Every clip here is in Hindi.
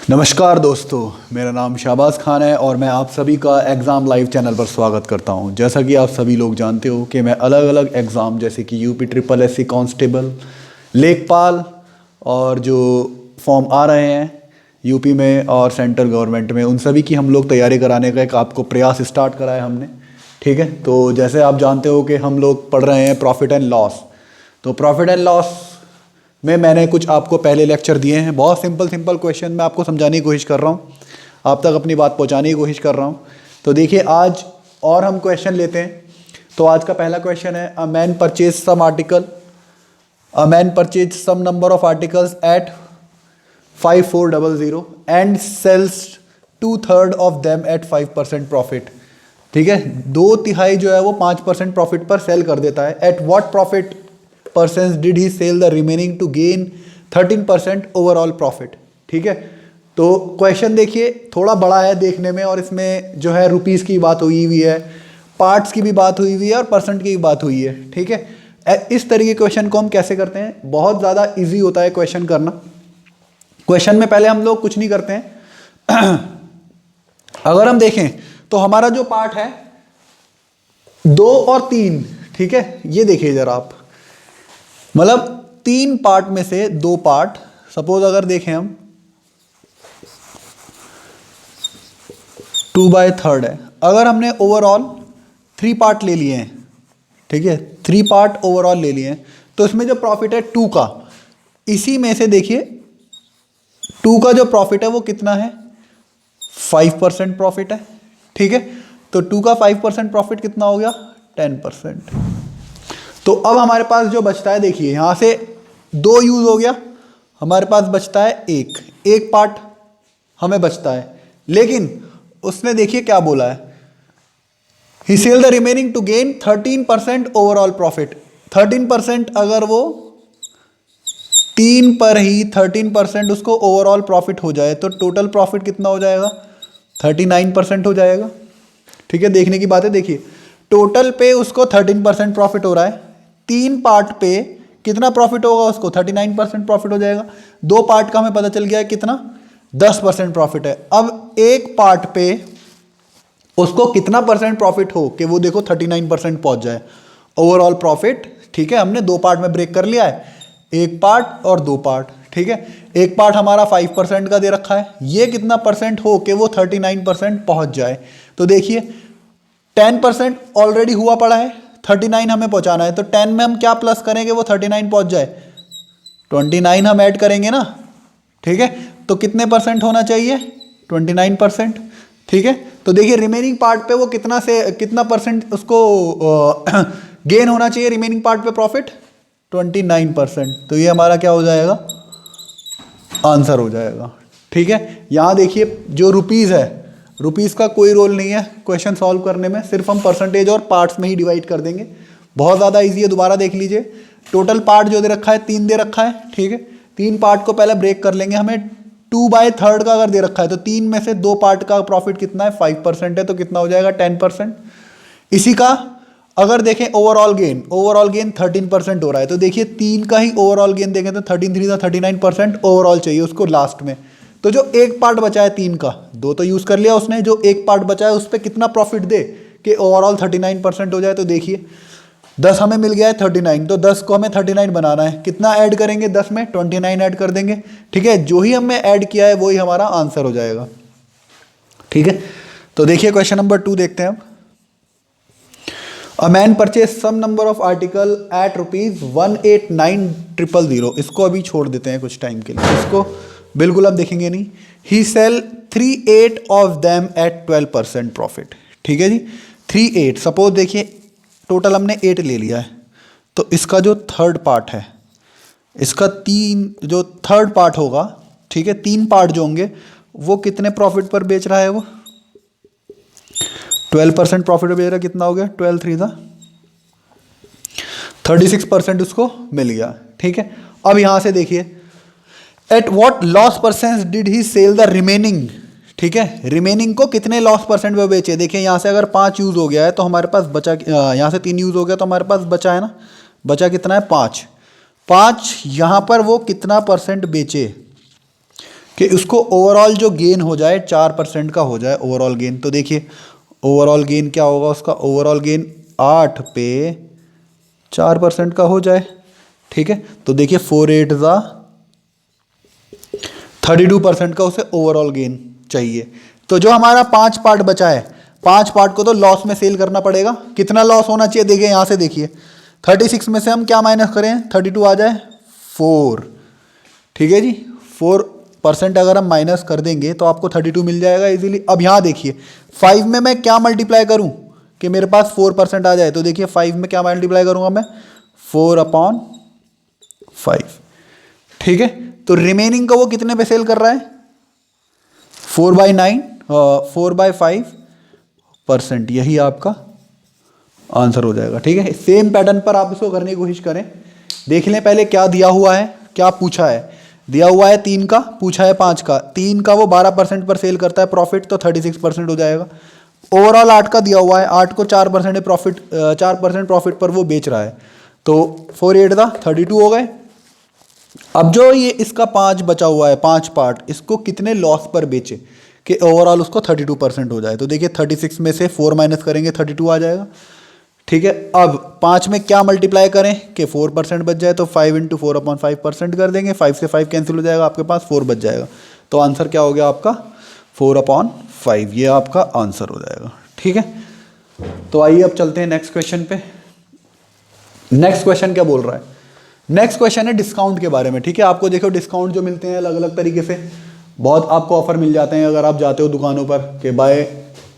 नमस्कार दोस्तों, मेरा नाम शाहबाज खान है और मैं आप सभी का एग्ज़ाम लाइव चैनल पर स्वागत करता हूं। जैसा कि आप सभी लोग जानते हो कि मैं अलग अलग एग्ज़ाम जैसे कि यूपी ट्रिपल एससी कांस्टेबल, लेखपाल और जो फॉर्म आ रहे हैं यूपी में और सेंट्रल गवर्नमेंट में, उन सभी की हम लोग तैयारी कराने का एक आपको प्रयास स्टार्ट करा है हमने। ठीक है, तो जैसे आप जानते हो कि हम लोग पढ़ रहे हैं प्रॉफिट एंड लॉस। तो प्रॉफिट एंड लॉस में मैंने कुछ आपको पहले लेक्चर दिए हैं। बहुत सिंपल क्वेश्चन मैं आपको समझाने की कोशिश कर रहा हूँ, आप तक अपनी बात पहुँचाने की कोशिश कर रहा हूँ। तो देखिए आज और हम क्वेश्चन लेते हैं। तो आज का पहला क्वेश्चन है, a man purchase some number of articles at 5400 and sales 2/3 of them at 5% profit. ठीक है, 2/3 जो है वो 5% प्रॉफिट पर सेल कर देता है। At what profit percent did he sell the remaining to gain 13% overall profit. ठीक है, तो क्वेश्चन देखिए थोड़ा बड़ा है देखने में और इसमें जो है रुपीस की बात हुई हुई है, पार्ट्स की भी बात हुई हुई है और परसेंट की भी बात हुई है। ठीक है, इस तरीके क्वेश्चन को हम कैसे करते हैं, बहुत ज़्यादा इजी होता है क्वेश्चन करना। क्वेश्चन में पहले हम लोग कुछ नहीं करते हैं अगर हम देखें तो हमारा जो पार्ट है 2 और 3, ठीक है, ये देखिए जरा आप, मतलब 3 पार्ट में से 2 पार्ट, सपोज अगर देखें हम 2/3 है। अगर हमने ओवरऑल 3 पार्ट ले लिए हैं, ठीक है, 3 पार्ट ओवरऑल ले लिए हैं, तो इसमें जो प्रॉफिट है 2 का, इसी में से देखिए 2 का जो प्रॉफिट है वो कितना है, 5% प्रॉफिट है। ठीक है, तो 2 का 5% प्रॉफिट कितना हो गया, 10%। तो अब हमारे पास जो बचता है, देखिए यहां से 2 यूज हो गया, हमारे पास बचता है एक पार्ट हमें बचता है। लेकिन उसने देखिए क्या बोला है, he sell the remaining to gain 13% overall profit. 13% अगर वो 3 पर ही 13% उसको ओवरऑल प्रॉफिट हो जाए तो टोटल प्रॉफिट कितना हो जाएगा, 39% हो जाएगा। ठीक है, देखने की बात है। देखिए टोटल पे उसको 13% प्रॉफिट हो रहा है, 3 पार्ट पे कितना प्रॉफिट होगा उसको, 39% प्रॉफिट हो जाएगा। 2 पार्ट का हमें पता चल गया है कितना, 10% प्रॉफिट है। अब एक पार्ट पे उसको कितना परसेंट प्रॉफिट हो कि वो देखो 39% पहुंच जाए ओवरऑल प्रॉफिट। ठीक है, हमने 2 पार्ट में ब्रेक कर लिया है, एक पार्ट और 2 पार्ट। ठीक है, एक पार्ट हमारा 5% का दे रखा है, ये कितना परसेंट हो कि वो 39% पहुंच जाए। तो देखिए 10% ऑलरेडी हुआ पड़ा है, 39 हमें पहुंचाना है, तो 10 में हम क्या प्लस करेंगे वो 39 पहुंच जाए, 29 हम ऐड करेंगे ना। ठीक है, तो कितने परसेंट होना चाहिए, 29%। ठीक है, तो देखिए रिमेनिंग पार्ट पे वो कितना परसेंट उसको गेन होना चाहिए, रिमेनिंग पार्ट पे प्रॉफिट 29%। तो ये हमारा क्या हो जाएगा, आंसर हो जाएगा। ठीक है, यहां देखिए जो रुपीज़ है, रुपीज़ का कोई रोल नहीं है क्वेश्चन सॉल्व करने में, सिर्फ हम परसेंटेज और पार्ट्स में ही डिवाइड कर देंगे। बहुत ज़्यादा इजी है, दोबारा देख लीजिए। टोटल पार्ट जो दे रखा है 3 दे रखा है। ठीक है, 3 पार्ट को पहले ब्रेक कर लेंगे। हमें 2/3 का अगर दे रखा है तो 3 में से 2 पार्ट का प्रॉफिट कितना है, 5% है, तो कितना हो जाएगा, 10%। इसी का अगर देखें ओवरऑल गेन 13% हो रहा है, तो देखिए 3 का ही ओवरऑल गेन देखें तो 13×3 39% ओवरऑल चाहिए उसको लास्ट में। तो जो एक पार्ट बचा है 3 का, 2 तो यूज कर लिया उसने, जो एक पार्ट बचा है उस पर कितना प्रॉफिट दे कि ओवरऑल 39% हो जाए। तो देखिए 10 हमें मिल गया है 39, तो 10 को हमें 39 बनाना है, कितना ऐड करेंगे 10 में, 29 ऐड कर देंगे। ठीक है, जो ही हमने ऐड किया है वही हमारा आंसर हो जाएगा। ठीक है, तो देखिए क्वेश्चन नंबर 2 देखते हैं अब। A man purchase some number of article at ₹189,000। इसको अभी छोड़ देते हैं कुछ टाइम के लिए, इसको बिल्कुल अब देखेंगे नहीं। He sell 38 of them at 12% profit. ठीक है जी, 38, सपोज देखिए टोटल हमने 8 ले लिया है, तो इसका जो थर्ड पार्ट है, इसका 3 जो थर्ड पार्ट होगा, ठीक है, 3 पार्ट जो होंगे वो कितने प्रॉफिट पर बेच रहा है, वो 12% प्रॉफिट बेच रहा है। कितना हो गया, 12×3 था 36% उसको मिल गया। ठीक है, अब यहां से देखिए at what loss percent did he sell the remaining. ठीक है, रिमेनिंग को कितने लॉस परसेंट में बेचे। देखिए यहां से अगर 5 यूज हो गया है तो हमारे पास बचा, यहां से 3 यूज हो गया तो हमारे पास बचा है ना, बचा कितना है, 5। 5 यहां पर वो कितना परसेंट बेचे, कि उसको ओवरऑल जो गेन हो जाए 4% का हो जाए ओवरऑल गेन। तो देखिए ओवरऑल गेन क्या होगा उसका, ओवरऑल गेन 8 पे 4% का हो जाए। ठीक है, तो देखिए 4 8 ज़ा 32% का उसे ओवरऑल गेन चाहिए। तो जो हमारा 5 पार्ट बचा है, 5 पार्ट को तो लॉस में सेल करना पड़ेगा। कितना लॉस होना चाहिए देखिए यहाँ से, देखिए 36 में से हम क्या माइनस करें, 32 आ जाए 4। ठीक है जी, 4% अगर हम माइनस कर देंगे तो आपको 32 मिल जाएगा इजीली। अब यहाँ देखिए 5 में मैं क्या मल्टीप्लाई करूँ कि मेरे पास 4% आ जाए। तो देखिए 5 में क्या मल्टीप्लाई करूँगा मैं, 4/5। ठीक है, तो रिमेनिंग का वो कितने पे सेल कर रहा है, 4/9, 4/5%। यही आपका आंसर हो जाएगा। ठीक है, सेम पैटर्न पर आप इसको करने की कोशिश करें। देख लें पहले क्या दिया हुआ है, क्या पूछा है। दिया हुआ है 3 का, पूछा है 5 का। 3 का वो 12% पर सेल करता है प्रॉफिट, तो 36% हो जाएगा। ओवरऑल 8 का दिया हुआ है, 8 को 4% प्रॉफिट, 4% प्रॉफिट पर वो बेच रहा है, तो 4 8 दा 32 हो गए। अब जो ये इसका 5 बचा हुआ है, 5 पार्ट, इसको कितने लॉस पर बेचे कि ओवरऑल उसको 32% हो जाए। तो देखिए 36 में से 4 माइनस करेंगे 32 आ जाएगा। ठीक है, अब 5 में क्या मल्टीप्लाई करें कि 4% बच जाए, तो 5 × 4/5% कर देंगे। 5 से 5 कैंसिल हो जाएगा, आपके पास 4 बच जाएगा। तो आंसर क्या हो गया आपका, 4/5। ये आपका आंसर हो जाएगा। ठीक है, तो आइए अब चलते हैं नेक्स्ट क्वेश्चन पे। नेक्स्ट क्वेश्चन क्या बोल रहा है, नेक्स्ट क्वेश्चन है डिस्काउंट के बारे में। ठीक है, आपको देखो डिस्काउंट जो मिलते हैं अलग अलग तरीके से, बहुत आपको ऑफर मिल जाते हैं अगर आप जाते हो दुकानों पर कि buy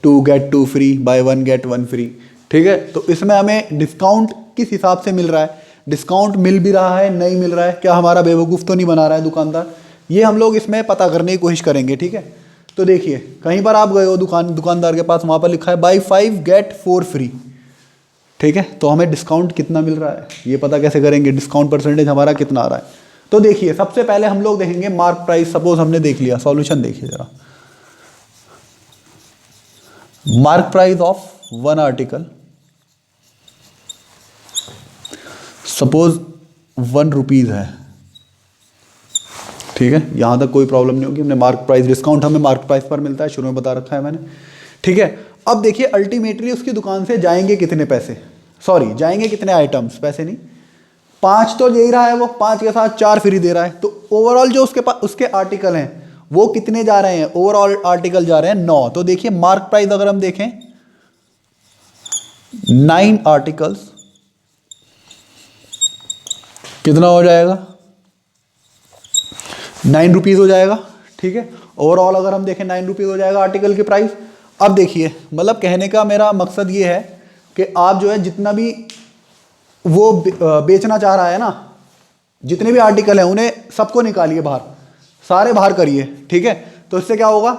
2 get 2 free, buy 1 get 1 free. ठीक है, तो इसमें हमें डिस्काउंट किस हिसाब से मिल रहा है, डिस्काउंट मिल भी रहा है नहीं मिल रहा है, क्या हमारा बेवकूफ़ तो नहीं बना रहा है दुकानदार, ये हम लोग इसमें पता करने की कोशिश करेंगे। ठीक है, तो देखिए कहीं पर आप गए हो दुकानदार के पास, वहाँ पर लिखा है बाय 5 गेट 4 फ्री। ठीक है, तो हमें डिस्काउंट कितना मिल रहा है ये पता कैसे करेंगे, डिस्काउंट परसेंटेज हमारा कितना आ रहा है। तो देखिए सबसे पहले हम लोग देखेंगे मार्क प्राइस। सपोज हमने देख लिया, सॉल्यूशन देखिए जरा, mark price of 1 article, suppose 1 rupees है। ठीक है, यहां तक कोई प्रॉब्लम नहीं होगी। हमने मार्क प्राइस, डिस्काउंट हमें मार्क प्राइस पर मिलता है, शुरू में बता रखा है मैंने। ठीक है, अब देखिए अल्टीमेटली उसकी दुकान से जाएंगे कितने पैसे, सॉरी जाएंगे कितने आइटम्स, पैसे नहीं, 5 तो ले ही रहा है वो, 5 के साथ 4 फ्री दे रहा है। तो ओवरऑल जो उसके पास उसके आर्टिकल हैं वो कितने जा रहे हैं, ओवरऑल आर्टिकल जा रहे हैं 9। तो देखिए मार्क प्राइस अगर हम देखें 9 आर्टिकल्स कितना हो जाएगा, 9 रुपीज़ हो जाएगा। ठीक है, ओवरऑल अगर हम देखें 9 रुपीज़ हो जाएगा आर्टिकल की प्राइस। अब देखिए मतलब कहने का मेरा मकसद ये है कि आप जो है जितना भी वो बेचना चाह रहा है ना, जितने भी आर्टिकल हैं उन्हें सबको निकालिए बाहर, सारे बाहर करिए। ठीक है, तो इससे क्या होगा,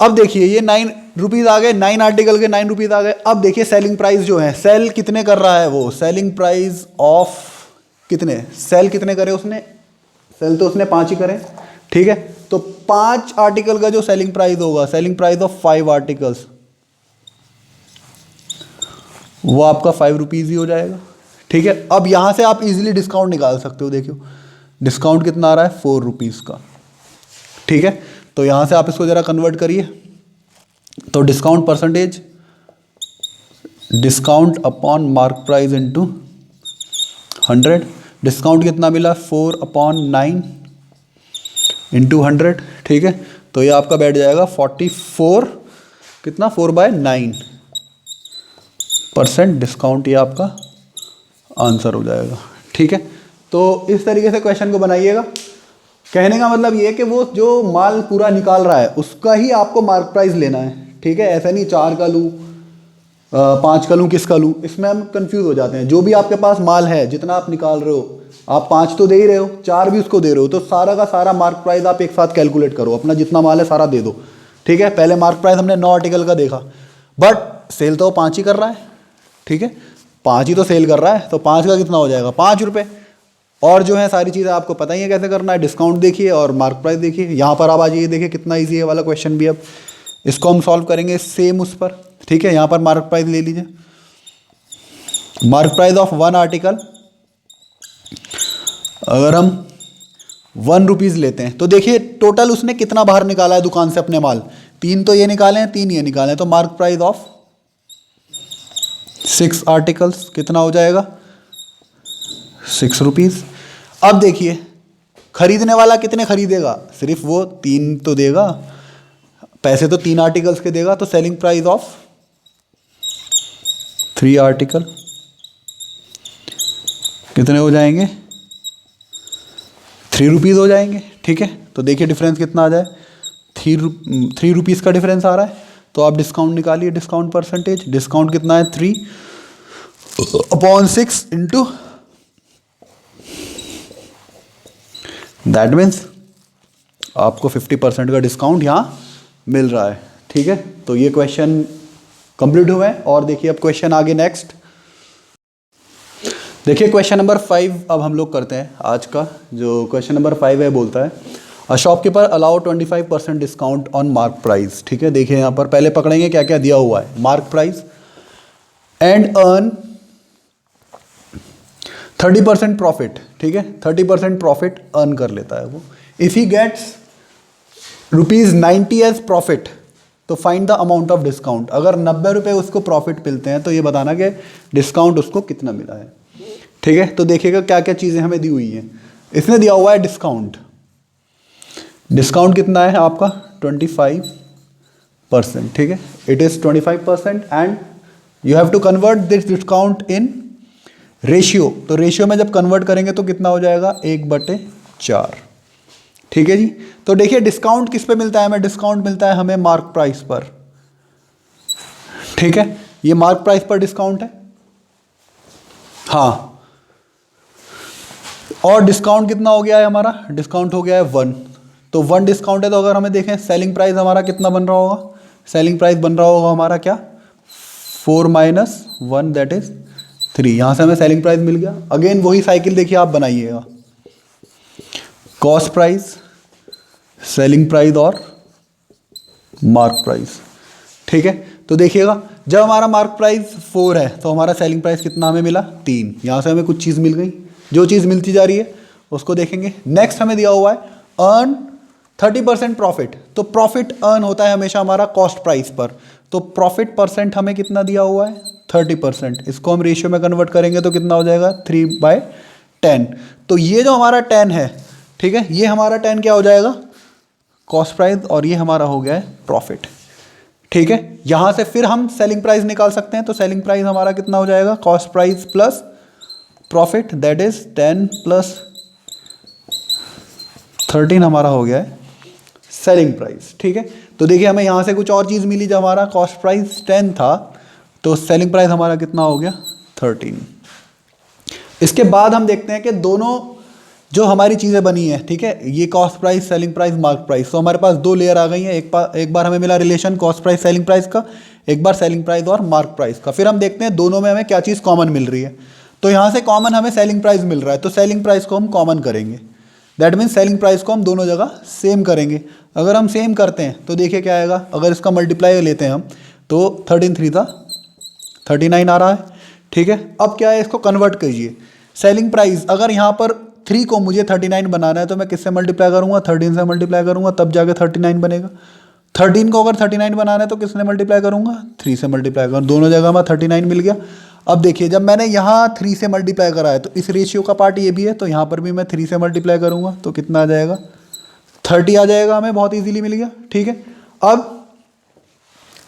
अब देखिए ये 9 रुपीज़ आ गए, 9 आर्टिकल के 9 रुपीज़ आ गए। अब देखिए सेलिंग प्राइस जो है, सेल कितने कर रहा है वो, सेलिंग प्राइस ऑफ कितने, सेल कितने करे उसने, सेल तो उसने 5 ही करे। ठीक है, तो 5 आर्टिकल का जो सेलिंग प्राइस होगा, सेलिंग प्राइस ऑफ 5 आर्टिकल्स, वो आपका 5 रुपीज़ ही हो जाएगा। ठीक है, अब यहाँ से आप इजीली डिस्काउंट निकाल सकते हो। देखियो डिस्काउंट कितना आ रहा है, 4 रुपीज़ का। ठीक है, तो यहाँ से आप इसको ज़रा कन्वर्ट करिए, तो discount percentage, discount upon mark price into 100, discount कितना मिला, 4/9 इंटू 100। ठीक है, तो ये आपका बैठ जाएगा 44, कितना 4/9% डिस्काउंट, ये आपका आंसर हो जाएगा। ठीक है, तो इस तरीके से क्वेश्चन को बनाइएगा। कहने का मतलब ये है कि वो जो माल पूरा निकाल रहा है उसका ही आपको मार्क प्राइस लेना है। ठीक है, ऐसा नहीं 4 का लूँ, 5 का लूँ, किस का लूँ, इसमें हम कंफ्यूज हो जाते हैं। जो भी आपके पास माल है, जितना आप निकाल रहे हो, आप 5 तो दे ही रहे हो, 4 भी उसको दे रहे हो, तो सारा का सारा मार्क प्राइस आप एक साथ कैलकुलेट करो, अपना जितना माल है सारा दे दो। ठीक है, पहले मार्क प्राइस हमने 9 आर्टिकल का देखा, बट सेल तो 5 ही कर रहा है। ठीक है, 5 ही तो सेल कर रहा है, तो 5 का कितना हो जाएगा, 5 रुपये। और जो है सारी चीज़ें आपको पता ही है कैसे करना है, डिस्काउंट देखिए और मार्क प्राइस देखिए। यहाँ पर आप आ जाइए, देखिए कितना ईजी है वाला क्वेश्चन भी। अब इसको हम सॉल्व करेंगे सेम उस पर। ठीक है, यहाँ पर मार्क प्राइस ले लीजिए, मार्क प्राइस ऑफ 1 आर्टिकल, अगर हम ₹1 लेते हैं, तो देखिए टोटल उसने कितना बाहर निकाला है दुकान से अपने माल, 3 तो ये निकाले हैं, 3 ये निकाले हैं, तो मार्क प्राइस ऑफ 6 आर्टिकल्स कितना हो जाएगा, ₹6। अब देखिए खरीदने वाला कितने खरीदेगा, सिर्फ वो 3 तो देगा, पैसे तो 3 आर्टिकल्स के देगा, तो सेलिंग प्राइस ऑफ 3 आर्टिकल कितने हो जाएंगे, ₹3 हो जाएंगे। ठीक है, तो देखिए डिफरेंस कितना आ जाए, ₹3 का डिफरेंस आ रहा है, तो आप डिस्काउंट निकालिए, डिस्काउंट परसेंटेज, डिस्काउंट कितना है 3/6 इंटू, दैट मीन्स आपको 50% का डिस्काउंट यहाँ मिल रहा है। ठीक है, तो ये क्वेश्चन कंप्लीट हुए हैं। और देखिए अब क्वेश्चन आगे नेक्स्ट देखिए, क्वेश्चन नंबर 5 अब हम लोग करते हैं। आज का जो क्वेश्चन नंबर 5 है बोलता है a shopkeeper allow 25% discount on mark price. ठीक है, देखिए यहाँ पर पहले पकड़ेंगे क्या क्या दिया हुआ है, mark price and earn 30% profit. ठीक है, 30% प्रॉफिट अर्न कर लेता है वो। If he gets ₹90 as profit तो find the amount of discount. अगर ₹90 उसको प्रॉफिट मिलते हैं तो ये बताना कि डिस्काउंट उसको कितना मिला है। ठीक है, तो देखिएगा क्या क्या चीज़ें हमें दी हुई हैं। इसने दिया हुआ है डिस्काउंट, डिस्काउंट कितना है आपका 25%। ठीक है, it is 25% and you have to convert this discount in ratio. तो रेशियो में जब कन्वर्ट करेंगे तो कितना हो जाएगा 1/4। ठीक है जी, तो देखिए डिस्काउंट किस पे मिलता है हमें, डिस्काउंट मिलता है हमें मार्क प्राइस पर। ठीक है, ये मार्क प्राइस पर डिस्काउंट है। हाँ, और डिस्काउंट कितना हो गया है हमारा, डिस्काउंट हो गया है 1, तो 1 डिस्काउंट है। तो अगर हमें देखें सेलिंग प्राइस हमारा कितना बन रहा होगा, सेलिंग प्राइस बन रहा होगा हमारा क्या 4 - 1 दैट इज 3। यहाँ से हमें सेलिंग प्राइस मिल गया। अगेन वही साइकिल देखिए आप बनाइएगा, कॉस्ट प्राइस, सेलिंग प्राइस और मार्क प्राइस। ठीक है, तो देखिएगा जब हमारा मार्क प्राइस 4 है तो हमारा सेलिंग प्राइस कितना हमें मिला 3। यहाँ से हमें कुछ चीज़ मिल गई, जो चीज़ मिलती जा रही है उसको देखेंगे। नेक्स्ट हमें दिया हुआ है अर्न 30% प्रॉफिट। तो प्रॉफिट अर्न होता है हमेशा हमारा कॉस्ट प्राइस पर, तो प्रॉफिट परसेंट हमें कितना दिया हुआ है 30%। इसको हम रेशियो में कन्वर्ट करेंगे तो कितना हो जाएगा 3/10। तो ये जो हमारा 10 है, ठीक है, ये हमारा 10 क्या हो जाएगा कॉस्ट प्राइस और ये हमारा हो गया है प्रॉफिट। ठीक है, यहाँ से फिर हम सेलिंग प्राइस निकाल सकते हैं। तो सेलिंग प्राइस हमारा कितना हो जाएगा cost price plus profit that is 10 + 13 हमारा हो गया है सेलिंग प्राइस। ठीक है, तो देखिए हमें यहाँ से कुछ और चीज़ मिली, जब हमारा कॉस्ट प्राइस 10 था तो सेलिंग प्राइस हमारा कितना हो गया 13। इसके बाद हम देखते हैं कि दोनों जो हमारी चीज़ें बनी हैं, ठीक है, ये cost price, selling price, mark price, तो हमारे पास 2 लेयर आ गई हैं। एक बार हमें मिला relation cost price selling price का, एक बार सेलिंग प्राइस और मार्क प्राइस का। फिर हम देखते हैं दोनों में हमें क्या चीज़ कॉमन मिल रही है। तो यहाँ से कॉमन हमें सेलिंग प्राइस मिल रहा है, तो सेलिंग प्राइस को हम कॉमन करेंगे। दैट मीन्स सेलिंग प्राइस को हम दोनों जगह सेम करेंगे। अगर हम सेम करते हैं तो देखिए क्या आएगा, अगर इसका मल्टीप्लाई लेते हैं हम तो 13 3 था 39 आ रहा है। ठीक है, अब क्या है, इसको कन्वर्ट कीजिए। सेलिंग प्राइस अगर यहाँ पर 3 को मुझे 39 बनाना है तो मैं किससे मल्टीप्लाई करूँगा 13 से मल्टीप्लाई करूँगा, तब जाके 39 बनेगा। 13 को अगर 39 बनाना है तो किसने मल्टीप्लाई करूँगा 3 से मल्टीप्लाई करूँ, दोनों जगह में 39 मिल गया। अब देखिए जब मैंने यहाँ 3 से मल्टीप्लाई करा है तो इस रेशियो का पार्ट ये भी है, तो यहाँ पर भी मैं 3 से मल्टीप्लाई करूँगा तो कितना आ जाएगा 30 आ जाएगा, हमें बहुत ईजिली मिल गया। ठीक है, अब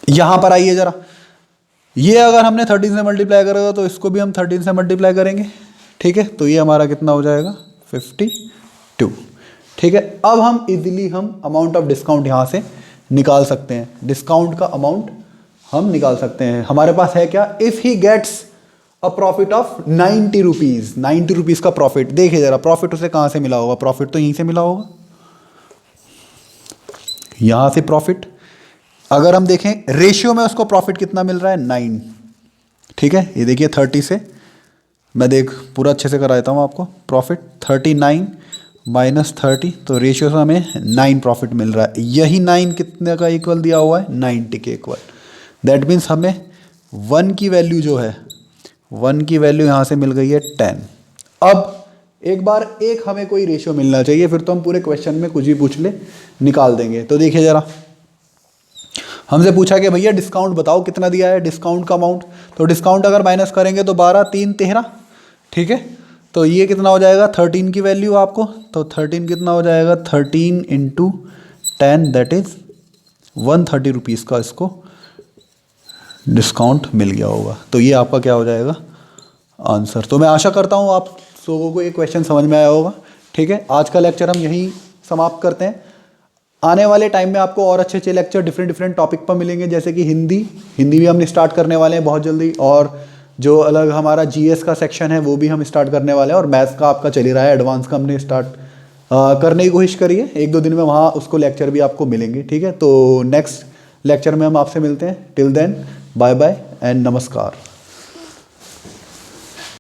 यहाँ पर आइए ज़रा, ये अगर हमने 13 से मल्टीप्लाई करेगा तो इसको भी हम 13 से मल्टीप्लाई करेंगे। ठीक है, तो ये हमारा कितना हो जाएगा 52। ठीक है, अब हम इजीली हम अमाउंट ऑफ डिस्काउंट यहाँ से निकाल सकते हैं। डिस्काउंट का अमाउंट हम निकाल सकते हैं। हमारे पास है क्या, if he gets a profit of 90 rupees, 90 rupees का प्रॉफिट। देखिए ज़रा प्रॉफिट उसे कहाँ से मिला होगा, प्रॉफिट तो यहीं से मिला होगा, यहाँ से प्रॉफिट। अगर हम देखें रेशियो में उसको प्रॉफिट कितना मिल रहा है 9। ठीक है, ये देखिए 30 से मैं पूरा अच्छे से करा देता हूँ आपको। प्रॉफिट 39 - 30, तो रेशियो से हमें 9 प्रॉफिट मिल रहा है। यही 9 कितने का इक्वल दिया हुआ है 90 के इक्वल। दैट मीन्स हमें 1 की वैल्यू जो है 1 की वैल्यू यहाँ से मिल गई है 10। अब एक बार एक हमें कोई रेशियो मिलना चाहिए, फिर तो हम पूरे क्वेश्चन में कुछ भी पूछ ले निकाल देंगे। तो देखिए ज़रा, हमसे पूछा कि भैया डिस्काउंट बताओ कितना दिया है, डिस्काउंट का अमाउंट। तो डिस्काउंट अगर माइनस करेंगे तो 12 3 13, ठीक है। तो ये कितना हो जाएगा 13 की वैल्यू आपको, तो 13 कितना हो जाएगा 13 इंटू 10 दैट इज़ 130 रुपीज़ का इसको डिस्काउंट मिल गया होगा। तो ये आपका क्या हो जाएगा आंसर। तो मैं आशा करता हूँ आप लोगों को ये क्वेश्चन समझ में आया होगा, ठीक है। आज का लेक्चर हम यहीं समाप्त करते हैं। आने वाले टाइम में आपको और अच्छे अच्छे लेक्चर डिफरेंट टॉपिक पर मिलेंगे, जैसे कि हिंदी भी हम स्टार्ट करने वाले हैं बहुत जल्दी, और जो अलग हमारा जीएस का सेक्शन है वो भी हम स्टार्ट करने वाले हैं, और मैथ्स का आपका चल ही रहा है, एडवांस का हमने स्टार्ट करने की कोशिश करिए। 1-2 दिन में वहाँ उसको लेक्चर भी आपको मिलेंगे, ठीक है। तो नेक्स्ट लेक्चर में हम आपसे मिलते हैं। Till then bye bye and नमस्कार।